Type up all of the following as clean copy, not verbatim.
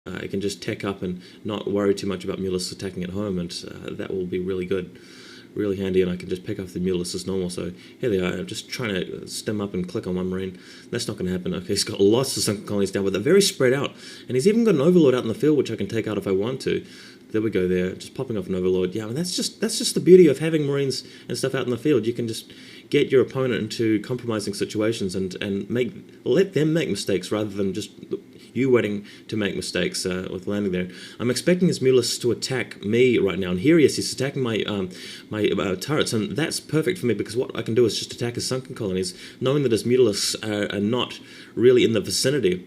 I can just tech up and not worry too much about Mulisks attacking at home, and that will be really good, really handy, and I can just pick up the Mulisks as normal. So here they are. I'm just trying to stem up and click on one marine. That's not going to happen. Okay, he's got lots of sunken colonies down, but they're very spread out, and he's even got an overlord out in the field, which I can take out if I want to. There we go there, just popping off an overlord. Yeah, and that's just the beauty of having marines and stuff out in the field. You can just get your opponent into compromising situations and let them make mistakes rather than just you waiting to make mistakes with landing there. I'm expecting his Mulisks to attack me right now, and here he is. He's attacking my turrets, and that's perfect for me because what I can do is just attack his sunken colonies, knowing that his Mulisks are not really in the vicinity.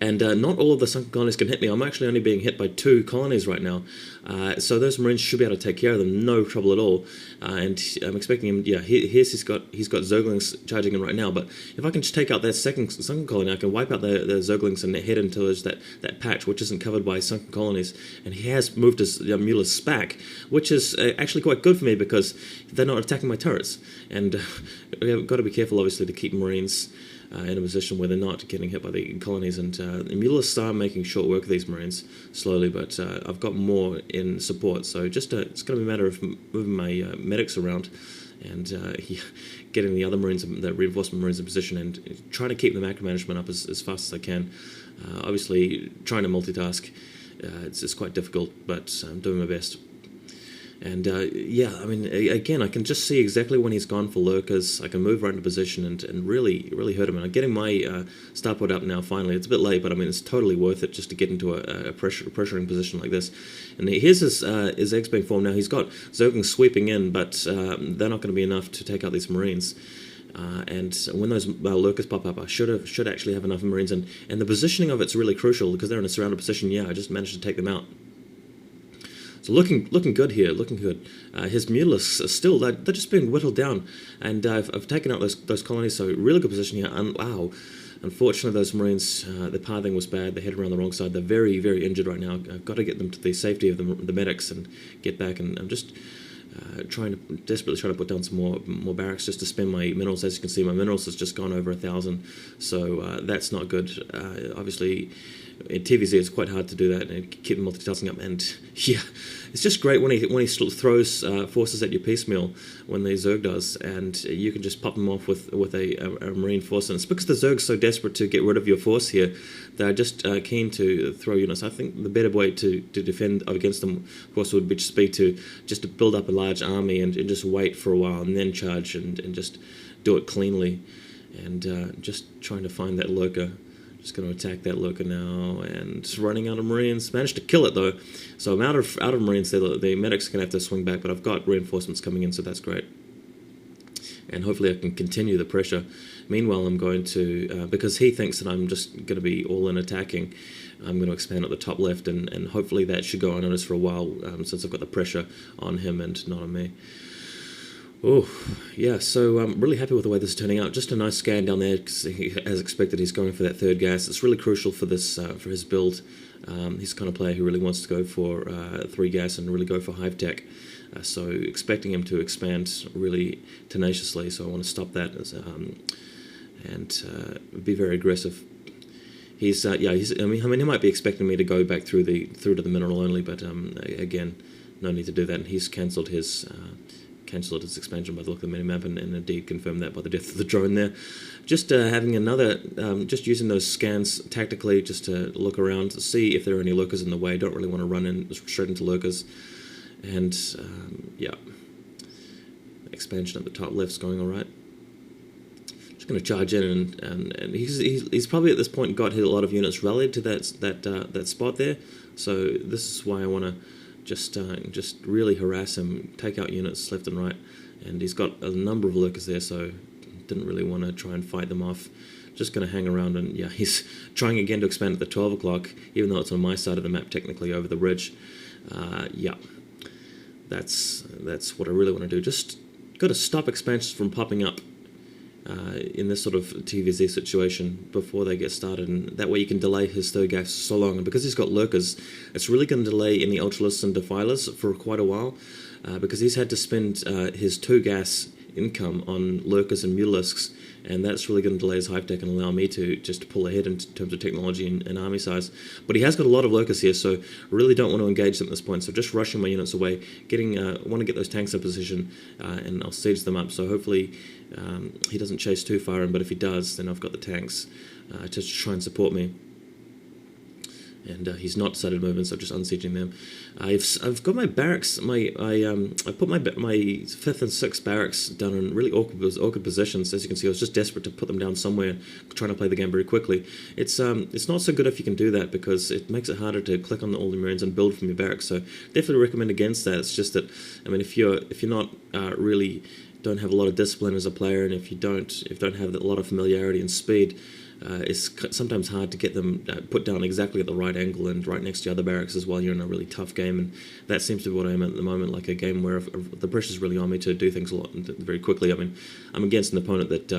And not all of the sunken colonies can hit me. I'm actually only being hit by 2 colonies right now. So those marines should be able to take care of them, no trouble at all. And I'm expecting him, yeah, he's got Zerglings charging in right now. But if I can just take out that second sunken colony, I can wipe out the Zerglings and head into that patch, which isn't covered by sunken colonies. And he has moved his Mulisks back, which is actually quite good for me because they're not attacking my turrets. And we've got to be careful, obviously, to keep marines in a position where they're not getting hit by the colonies, and Mulisks are making short work of these marines slowly, but I've got more in support, so just it's going to be a matter of moving my medics around and getting the other marines, the reinforcement marines in position, and trying to keep the macro management up as fast as I can. Obviously, trying to multitask, it's quite difficult, but I'm doing my best. And yeah, I mean, again, I can just see exactly when he's gone for lurkers. I can move right into position and really hurt him. And I'm getting my starport up now, finally. It's a bit late, but I mean, it's totally worth it just to get into a pressuring position like this. And here's his eggs being formed now. He's got Zerglings sweeping in, but they're not going to be enough to take out these marines. And when those lurkers pop up, I should actually have enough marines. And the positioning of it's really crucial because they're in a surrounded position. Yeah, I just managed to take them out. So looking good here, looking good. His Mulisks are still, they're just being whittled down, and I've taken out those colonies, so really good position here. And wow, unfortunately those marines, the pathing was bad, they headed around the wrong side, they're very, very injured right now. I've got to get them to the safety of the medics and get back, and I'm just desperately trying to put down some more barracks just to spend my minerals. As you can see, my minerals has just gone over 1,000, so that's not good. Obviously, in TVZ it's quite hard to do that and keep multitasking up. And yeah, it's just great when he throws forces at you piecemeal when the Zerg does, and you can just pop them off with a marine force. And it's because the Zerg's so desperate to get rid of your force here, they're just keen to throw units. I think the better way to defend against them, of course, would just be to build up a large army and just wait for a while and then charge and just do it cleanly. And just trying to find that lurker. Just going to attack that lurker now, and running out of marines. Managed to kill it though, so I'm out of marines. The medics are going to have to swing back, but I've got reinforcements coming in, so that's great. And hopefully I can continue the pressure. Meanwhile, I'm going to, because he thinks that I'm just going to be all in attacking, I'm going to expand at the top left, and hopefully that should go unnoticed for a while, since I've got the pressure on him and not on me. Oh, yeah, so I'm really happy with the way this is turning out. Just a nice scan down there, because as expected, he's going for that third gas. It's really crucial for this, for his build. He's the kind of player who really wants to go for 3 gas and really go for hive tech. So expecting him to expand really tenaciously, so I want to stop that and be very aggressive. He's I mean, he might be expecting me to go back through to the mineral only, but again, no need to do that. And he's cancelled his expansion by the look of the minimap, and indeed confirmed that by the death of the drone there. Just having another, just using those scans tactically, just to look around to see if there are any lurkers in the way. Don't really want to run in straight into lurkers. And yeah, expansion at the top left's going all right. Just going to charge in, and he's probably at this point got a lot of units rallied to that spot there. So this is why I want to just really harass him, take out units left and right, and he's got a number of lurkers there, so didn't really want to try and fight them off. Just going to hang around, and yeah, he's trying again to expand at the 12 o'clock, even though it's on my side of the map, technically over the bridge. Yeah, that's what I really want to do. Just got to stop expansions from popping up in this sort of TVZ situation before they get started, and that way you can delay his third gas so long. And because he's got lurkers, it's really going to delay any ultralists and defilers for quite a while, because he's had to spend his 2 gas income on lurkers and Mulisks and that's really going to delay his hive tech and allow me to just pull ahead in terms of technology and army size. But he has got a lot of locus here, so I really don't want to engage them at this point. So just rushing my units away, want to get those tanks in position, and I'll siege them up. So hopefully he doesn't chase too far in, but if he does, then I've got the tanks to try and support me. And he's not started moving, so I'm just unsieging them. I've got my barracks. I put my 5th and 6th barracks down in really awkward positions. As you can see, I was just desperate to put them down somewhere, trying to play the game very quickly. It's not so good if you can do that, because it makes it harder to click on all the Marines and build from your barracks. So definitely recommend against that. It's just that, I mean, if you're not really don't have a lot of discipline as a player, and if you don't have a lot of familiarity and speed, it's sometimes hard to get them put down exactly at the right angle and right next to other barracks as well. You're in a really tough game, and that seems to be what I'm at the moment, like a game where the pressure's really on me to do things a lot very quickly. I mean, I'm against an opponent that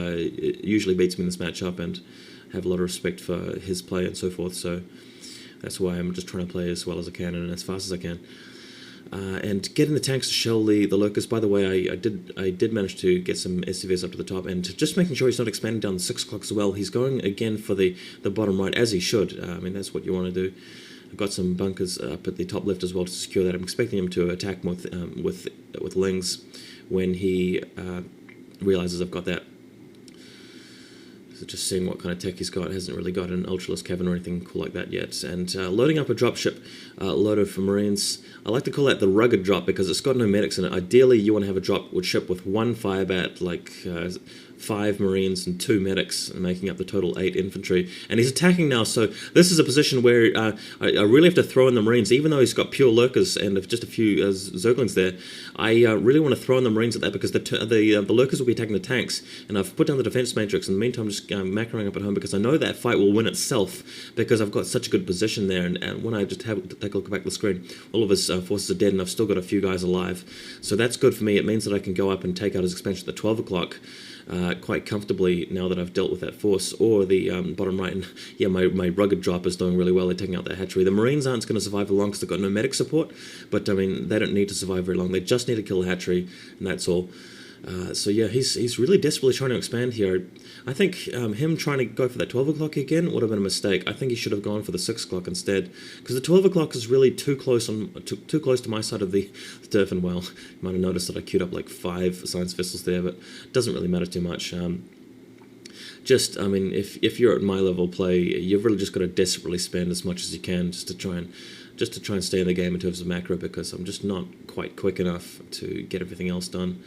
usually beats me in this matchup, and have a lot of respect for his play and so forth, so that's why I'm just trying to play as well as I can and as fast as I can. And getting the tanks to shell the locust. By the way, I did manage to get some SCVs up to the top, and just making sure he's not expanding down the 6 o'clock as well. He's going again for the bottom right, as he should. I mean, that's what you want to do. I've got some bunkers up at the top left as well to secure that. I'm expecting him to attack with Lings when he realizes I've got that. So just seeing what kind of tech he's got. Hasn't really got an ultralisk cavern or anything cool like that yet. And loading up a dropship loader for Marines. I like to call that the rugged drop because it's got no medics in it. Ideally, you want to have a drop ship with 1 firebat, like 5 Marines and 2 medics, making up the total 8 infantry. And he's attacking now, so this is a position where I really have to throw in the Marines, even though he's got pure lurkers and just a few Zerglings there. I really want to throw in the Marines at that because the lurkers will be attacking the tanks, and I've put down the defense matrix. In the meantime, I'm just macroing up at home because I know that fight will win itself because I've got such a good position there. And when I just take a look back at the screen, all of his forces are dead, and I've still got a few guys alive. So that's good for me. It means that I can go up and take out his expansion at the 12 o'clock. Quite comfortably now that I've dealt with that force, or the bottom right. And yeah, my rugged drop is doing really well. They're taking out that hatchery. The Marines aren't going to survive long because they've got no medic support, but I mean, they don't need to survive very long. They just need to kill the hatchery, and that's all. So yeah, he's really desperately trying to expand here. I think him trying to go for that 12 o'clock again would have been a mistake. I think he should have gone for the 6 o'clock instead, because the 12 o'clock is really too close to my side of the turf. And well, you might have noticed that I queued up like 5 science vessels there, but it doesn't really matter too much. I mean, if you're at my level play, you've really just got to desperately spend as much as you can just to try and stay in the game in terms of macro, because I'm just not quite quick enough to get everything else done.